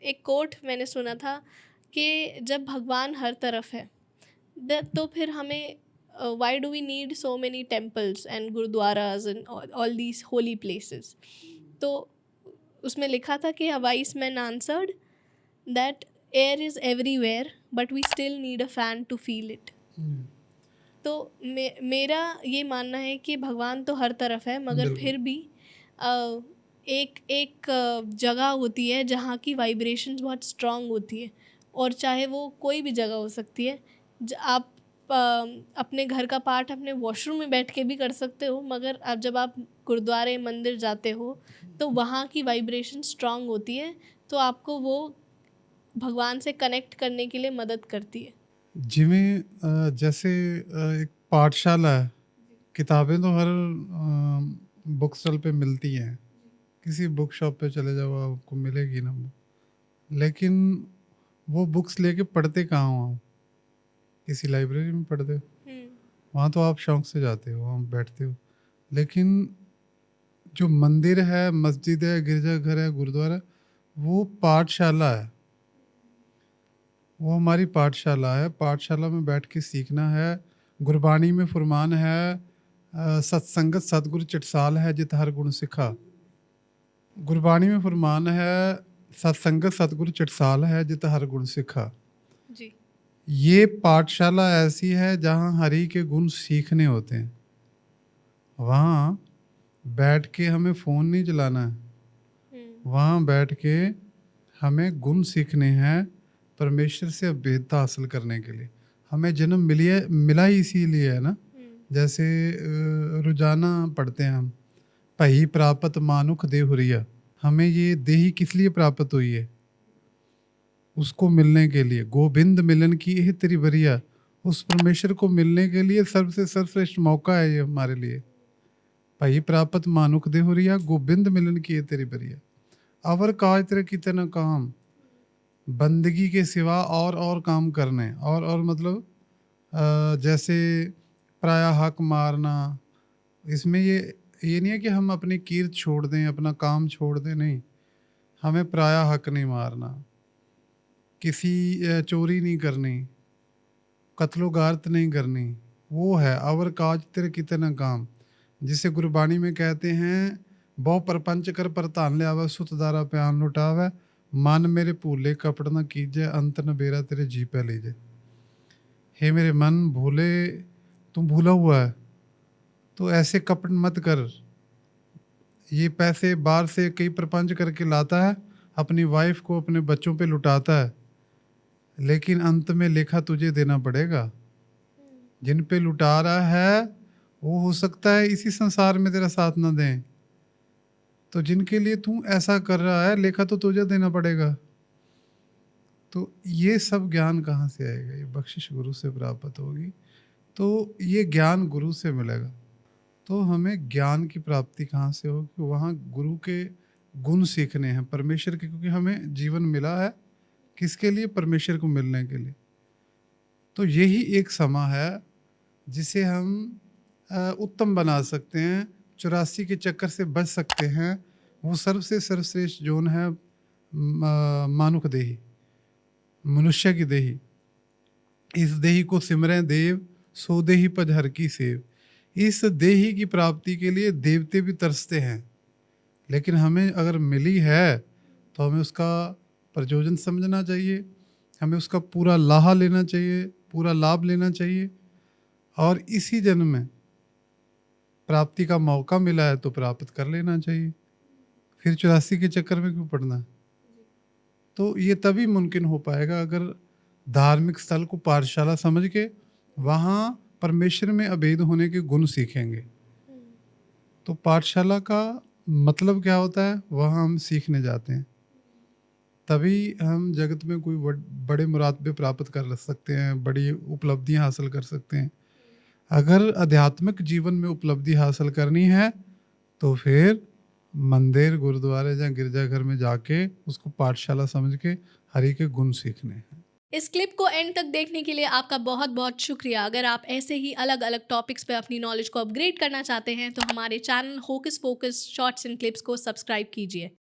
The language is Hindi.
एक कोट मैंने सुना था कि जब भगवान हर तरफ है तो फिर हमें why do we need so many temples and gurudwaras and all these holy places. तो उसमें लिखा था कि a wise man answered that air is everywhere but we still need a fan to feel it. तो मेरा ये मानना है कि भगवान तो हर तरफ है मगर बिल्कुल। फिर भी अ, एक एक जगह होती है जहाँ की वाइब्रेशंस बहुत स्ट्रांग होती है, और चाहे वो कोई भी जगह हो सकती है। आप अपने घर का पाठ अपने वॉशरूम में बैठ के भी कर सकते हो, मगर अब जब आप गुरुद्वारे मंदिर जाते हो तो वहाँ की वाइब्रेशन स्ट्रांग होती है, तो आपको वो भगवान से कनेक्ट करने के लिए मदद करती है। जिमें जैसे एक पाठशाला है, किताबें तो हर बुक स्टॉल पे मिलती हैं, किसी बुक शॉप पे चले जाओ आपको मिलेगी ना वो। लेकिन वो बुक्स लेके पढ़ते कहाँ हो आप? किसी लाइब्रेरी में पढ़ते हो? हम्म। वहाँ तो आप शौक से जाते हो, वहाँ बैठते हो। लेकिन जो मंदिर है, मस्जिद है, गिरजाघर है, गुरुद्वारा, वो पाठशाला है। वो हमारी पाठशाला है। पाठशाला में बैठ के सीखना है। गुरबाणी में फरमान है, सत्संगत सतगुरु चिटसाल है जित हर गुण सिखा। गुरबाणी में फरमान है, सत्संगत सतगुरु चिटसाल है जित हर गुण सिखा। जी। ये पाठशाला ऐसी है जहाँ हरि के गुण सीखने होते हैं। वहाँ बैठ के हमें फ़ोन नहीं चलाना है, वहाँ बैठ के हमें गुण सीखने हैं परमेश्वर से अभेदता हासिल करने के लिए। हमें जन्म मिला ही इसीलिए है ना। जैसे रोजाना पढ़ते हैं हम, भई प्राप्त मानुख देहुरिया। हमें ये देही किस लिए प्राप्त हुई है? उसको मिलने के लिए। गोविंद मिलन की यह तेरी बरिया। उस परमेश्वर को मिलने के लिए सबसे सर्वश्रेष्ठ मौका है ये हमारे लिए। भई प्राप्त मानुख देहुरिया, गोविंद मिलन की ये तेरी बरिया। अवर काज तेरे किते न काम। बंदगी के सिवा और काम करने, और मतलब जैसे पराया हक मारना। इसमें ये नहीं है कि हम अपनी कीर्त छोड़ दें, अपना काम छोड़ दें, नहीं। हमें पराया हक नहीं मारना, किसी चोरी नहीं करनी, कत्लो गारत नहीं करनी। वो है अवर काज तेरे किते न काम, जिसे गुरबाणी में कहते हैं, बहु परपंच कर परधान लियावे, सुत दारा प्यान लुटावे, मन मेरे भूले कपट न कीजे, अंत न बेरा तेरे जी पै लीजे। हे मेरे मन भूले, तू भूला हुआ है तो ऐसे कपट मत कर। ये पैसे बाहर से कई प्रपंच करके लाता है, अपनी वाइफ को अपने बच्चों पे लुटाता है, लेकिन अंत में लेखा तुझे देना पड़ेगा। जिन पे लुटा रहा है वो हो सकता है इसी संसार में तेरा साथ ना दें, तो जिनके लिए तू ऐसा कर रहा है लेखा तो तुझे देना पड़ेगा। तो ये सब ज्ञान कहाँ से आएगा? ये बख्शिश गुरु से प्राप्त होगी। तो ये ज्ञान गुरु से मिलेगा। तो हमें ज्ञान की प्राप्ति कहाँ से होगी? वहाँ गुरु के गुण सीखने हैं परमेश्वर के, क्योंकि हमें जीवन मिला है किसके लिए? परमेश्वर को मिलने के लिए। तो यही एक समा है जिसे हम उत्तम बना सकते हैं, 84 के चक्कर से बच सकते हैं। वो सबसे सर्वश्रेष्ठ जोन है मानुख देही, मनुष्य की देही। इस देही को सिमरें देव, सो देही पज हर की सेव। इस देही की प्राप्ति के लिए देवते भी तरसते हैं, लेकिन हमें अगर मिली है तो हमें उसका प्रयोजन समझना चाहिए, हमें उसका पूरा लाहा लेना चाहिए, पूरा लाभ लेना चाहिए। और इसी जन्म में प्राप्ति का मौका मिला है तो प्राप्त कर लेना चाहिए, फिर 84 के चक्कर में क्यों पड़ना है? तो ये तभी मुमकिन हो पाएगा अगर धार्मिक स्थल को पाठशाला समझ के वहाँ परमेश्वर में अभेद होने के गुण सीखेंगे। तो पाठशाला का मतलब क्या होता है? वहाँ हम सीखने जाते हैं, तभी हम जगत में कोई बड़े मुरातबे प्राप्त कर सकते हैं, बड़ी उपलब्धियाँ हासिल कर सकते हैं। अगर आध्यात्मिक जीवन में उपलब्धि हासिल करनी है तो फिर मंदिर, गुरुद्वारे या गिरजाघर में जाके उसको पाठशाला समझ के हरि के गुण सीखने हैं। इस क्लिप को एंड तक देखने के लिए आपका बहुत बहुत शुक्रिया। अगर आप ऐसे ही अलग अलग टॉपिक्स पे अपनी नॉलेज को अपग्रेड करना चाहते हैं तो हमारे channel hocus focus shorts and clips को सब्सक्राइब कीजिए।